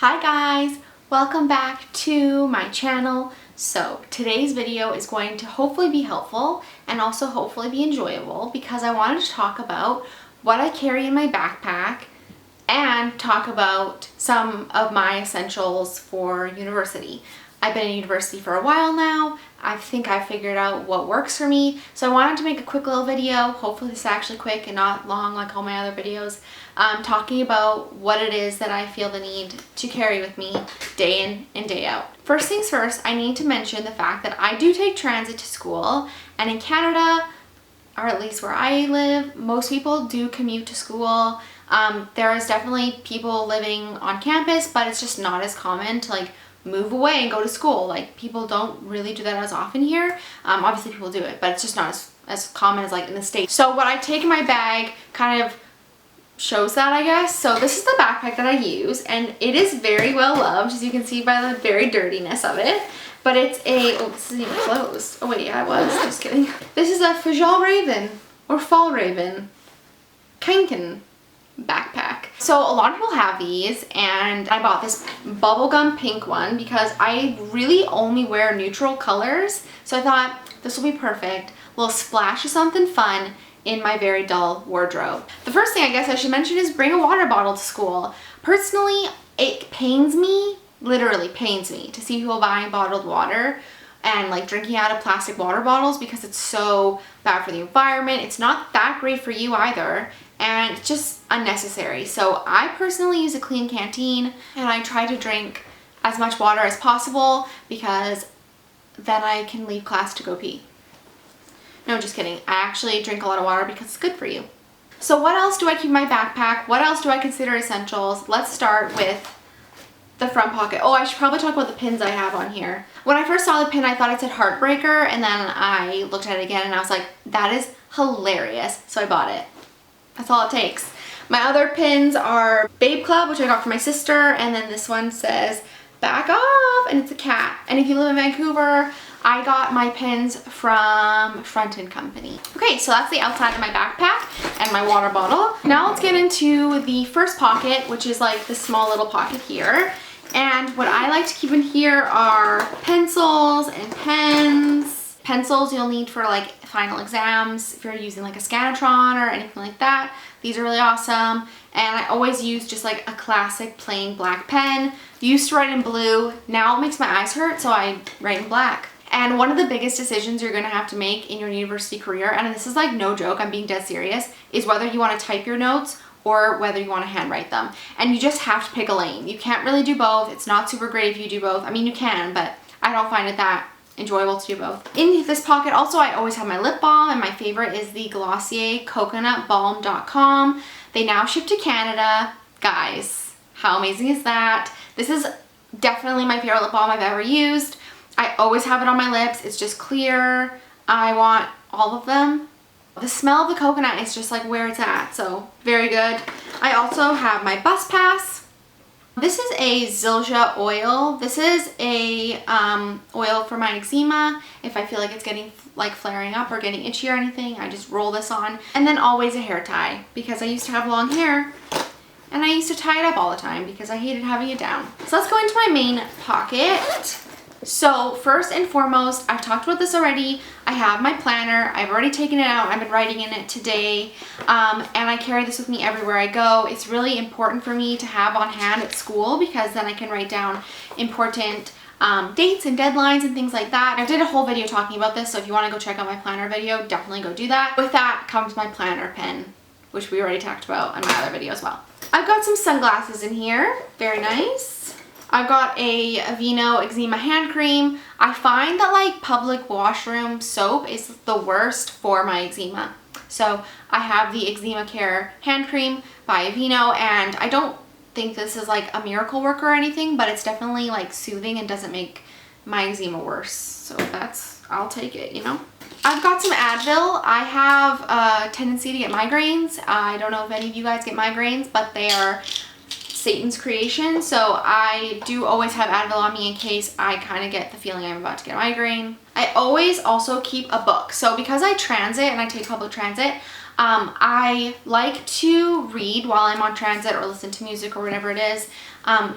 Hi guys, welcome back to my channel. So today's video is going to hopefully be helpful and also hopefully be enjoyable because I wanted to talk about what I carry in my backpack and talk about some of my essentials for university. I've been in university for a while now. I think I figured out what works for me. So I wanted to make a quick little video. Hopefully this is actually quick and not long like all my other videos. Talking about what it is that I feel the need to carry with me day in and day out. First things first, I need to mention the fact that I do take transit to school, and in Canada, or at least where I live, most people do commute to school. There is definitely people living on campus, but it's just not as common to like move away and go to school. Like, people don't really do that as often here. Obviously people do it, but it's just not as common as like in the States. So what I take in my bag kind of shows that, I guess. So this is the backpack that I use, and it is very well loved, as you can see by the very dirtiness of it. But it's a, oh, this isn't even closed. Oh wait, yeah, it was, just kidding. This is a Fjällräven, or Fallraven, Kanken backpack. So a lot of people have these, and I bought this bubblegum pink one because I really only wear neutral colors. So I thought this will be perfect. A little splash of something fun in my very dull wardrobe. The first thing I guess I should mention is bring a water bottle to school. Personally, it pains me, literally pains me, to see people buying bottled water and like drinking out of plastic water bottles because it's so bad for the environment. It's not that great for you either, and it's just unnecessary. So I personally use a clean canteen, and I try to drink as much water as possible because then I can leave class to go pee. No, just kidding. I actually drink a lot of water because it's good for you. So what else do I keep in my backpack? What else do I consider essentials? Let's start with the front pocket. Oh, I should probably talk about the pins I have on here. When I first saw the pin, I thought it said Heartbreaker, and then I looked at it again and I was like, that is hilarious. So I bought it. That's all it takes. My other pins are Babe Club, which I got from my sister, and then this one says back off, and it's a cat. And if you live in Vancouver, I got my pins from Front & Company. Okay, so that's the outside of my backpack and my water bottle. Now let's get into the first pocket, which is like the small little pocket here. And what I like to keep in here are pencils and pens. Pencils you'll need for like final exams if you're using like a Scantron or anything like that. These are really awesome. And I always use just like a classic plain black pen. Used to write in blue. Now it makes my eyes hurt, so I write in black. And one of the biggest decisions you're going to have to make in your university career, and this is like no joke, I'm being dead serious, is whether you want to type your notes or whether you want to handwrite them. And you just have to pick a lane. You can't really do both. It's not super great if you do both. I mean, you can, but I don't find it that enjoyable to do both. In this pocket also, I always have my lip balm, and my favorite is the Glossier CoconutBalm.com. They now ship to Canada. Guys, how amazing is that? This is definitely my favorite lip balm I've ever used. I always have it on my lips. It's just clear. I want all of them. The smell of the coconut is just like where it's at, so very good. I also have my bus pass. This is a Zilja oil. This is a oil for my eczema. If I feel like it's getting like flaring up or getting itchy or anything, I just roll this on. And then always a hair tie, because I used to have long hair and I used to tie it up all the time because I hated having it down. So let's go into my main pocket. So first and foremost, I've talked about this already. I have my planner. I've already taken it out. I've been writing in it today. And I carry this with me everywhere I go. It's really important for me to have on hand at school because then I can write down important dates and deadlines and things like that. I did a whole video talking about this, so if you want to go check out my planner video, definitely go do that. With that comes my planner pen, which we already talked about in my other video as well. I've got some sunglasses in here. Very nice. I've got a Aveeno eczema hand cream. I find that like public washroom soap is the worst for my eczema. So I have the Eczema Care hand cream by Aveeno, and I don't think this is like a miracle worker or anything, but it's definitely like soothing and doesn't make my eczema worse. So I'll take it, you know. I've got some Advil. I have a tendency to get migraines. I don't know if any of you guys get migraines, but they are Satan's creation, so I do always have Advil on me in case I kind of get the feeling I'm about to get a migraine. I always also keep a book. So because I transit and I take public transit, I like to read while I'm on transit or listen to music or whatever it is.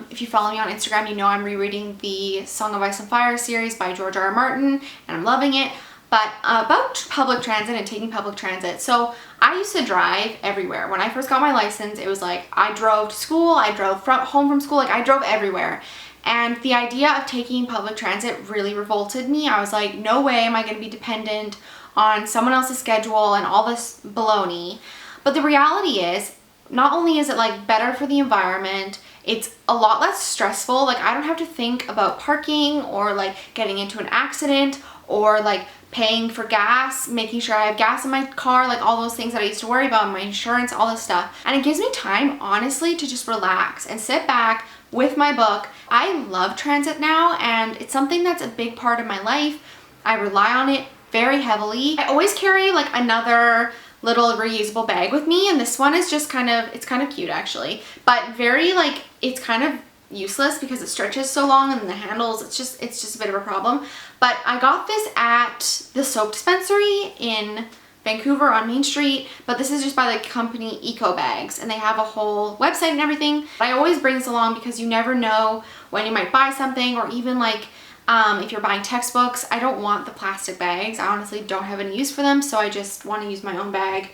If you follow me on Instagram, you know I'm rereading the Song of Ice and Fire series by George R. R. Martin, and I'm loving it. But about public transit and taking public transit. So I used to drive everywhere. When I first got my license, it was like I drove to school, I drove home from school, like I drove everywhere. And the idea of taking public transit really revolted me. I was like, no way am I going to be dependent on someone else's schedule and all this baloney. But the reality is, not only is it like better for the environment, it's a lot less stressful. Like I don't have to think about parking or like getting into an accident or like paying for gas, making sure I have gas in my car, like all those things that I used to worry about, my insurance, all this stuff. And it gives me time, honestly, to just relax and sit back with my book. I love transit now, and it's something that's a big part of my life. I rely on it very heavily. I always carry like another little reusable bag with me, and this one is just it's kind of cute actually, but very like, it's kind of useless because it stretches so long and the handles, it's just a bit of a problem. But I got this at the soap dispensary in Vancouver on Main Street, but this is just by the company Eco Bags, and they have a whole website and everything. I always bring this along because you never know when you might buy something, or even like if you're buying textbooks. I don't want the plastic bags. I honestly don't have any use for them, so I just want to use my own bag.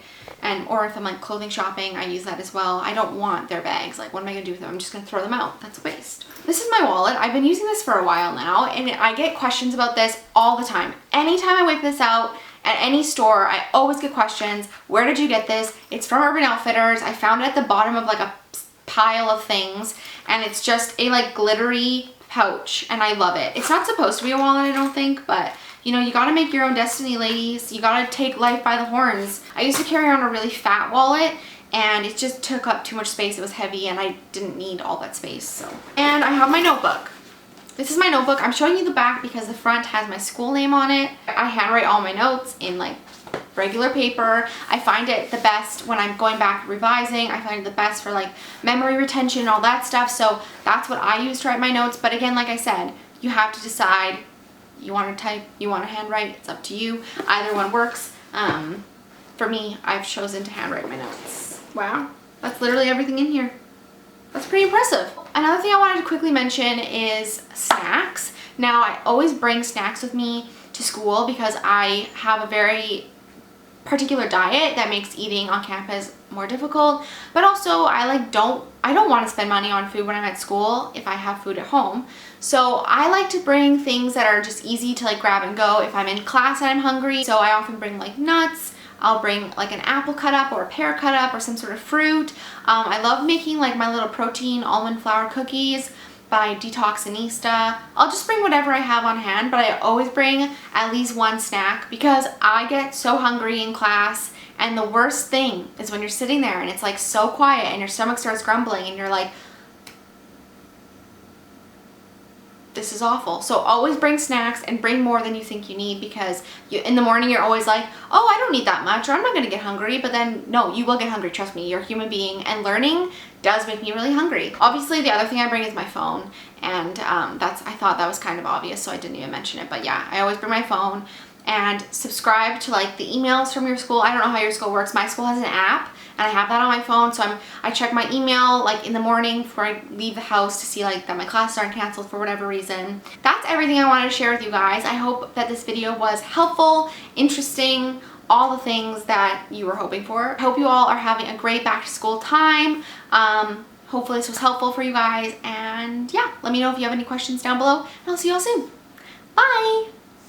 Or if I'm like clothing shopping, I use that as well. I don't want their bags. Like, what am I gonna do with them? I'm just gonna throw them out. That's a waste. This is my wallet. I've been using this for a while now, and I get questions about this all the time. Anytime I whip this out at any store, I always get questions. Where did you get this? It's from Urban Outfitters. I found it at the bottom of like a pile of things, and it's just a like glittery pouch, and I love it. It's not supposed to be a wallet, I don't think, but you know, you gotta make your own destiny, ladies. You gotta take life by the horns. I used to carry on a really fat wallet, and it just took up too much space. It was heavy, and I didn't need all that space, so. And I have my notebook. This is my notebook. I'm showing you the back because the front has my school name on it. I handwrite all my notes in like regular paper. I find it the best when I'm going back revising. I find it the best for like memory retention, all that stuff. So that's what I use to write my notes. But again, like I said, you have to decide. You want to type, you want to handwrite, it's up to you. Either one works. For me, I've chosen to handwrite my notes. Wow, that's literally everything in here. That's pretty impressive. Another thing I wanted to quickly mention is snacks. Now, I always bring snacks with me to school because I have a very particular diet that makes eating on campus more difficult, but also I don't want to spend money on food when I'm at school if I have food at home. So I like to bring things that are just easy to like grab and go if I'm in class and I'm hungry. So I often bring like nuts. I'll bring like an apple cut up or a pear cut up or some sort of fruit. I love making like my little protein almond flour cookies by Detoxinista. I'll just bring whatever I have on hand, but I always bring at least one snack because I get so hungry in class. And the worst thing is when you're sitting there and it's like so quiet and your stomach starts grumbling and you're like, this is awful. So always bring snacks and bring more than you think you need, because in the morning you're always like, oh, I don't need that much, or I'm not gonna get hungry. But then no, you will get hungry, trust me. You're a human being, and learning does make me really hungry. Obviously the other thing I bring is my phone, and I thought that was kind of obvious, so I didn't even mention it. But yeah, I always bring my phone. And subscribe to like the emails from your school. I don't know how your school works. My school has an app, and I have that on my phone, so I check my email like in the morning before I leave the house to see like that my classes aren't canceled for whatever reason. That's everything I wanted to share with you guys. I hope that this video was helpful, interesting, all the things that you were hoping for. I hope you all are having a great back to school time. Hopefully this was helpful for you guys, and yeah, let me know if you have any questions down below, and I'll see you all soon. Bye!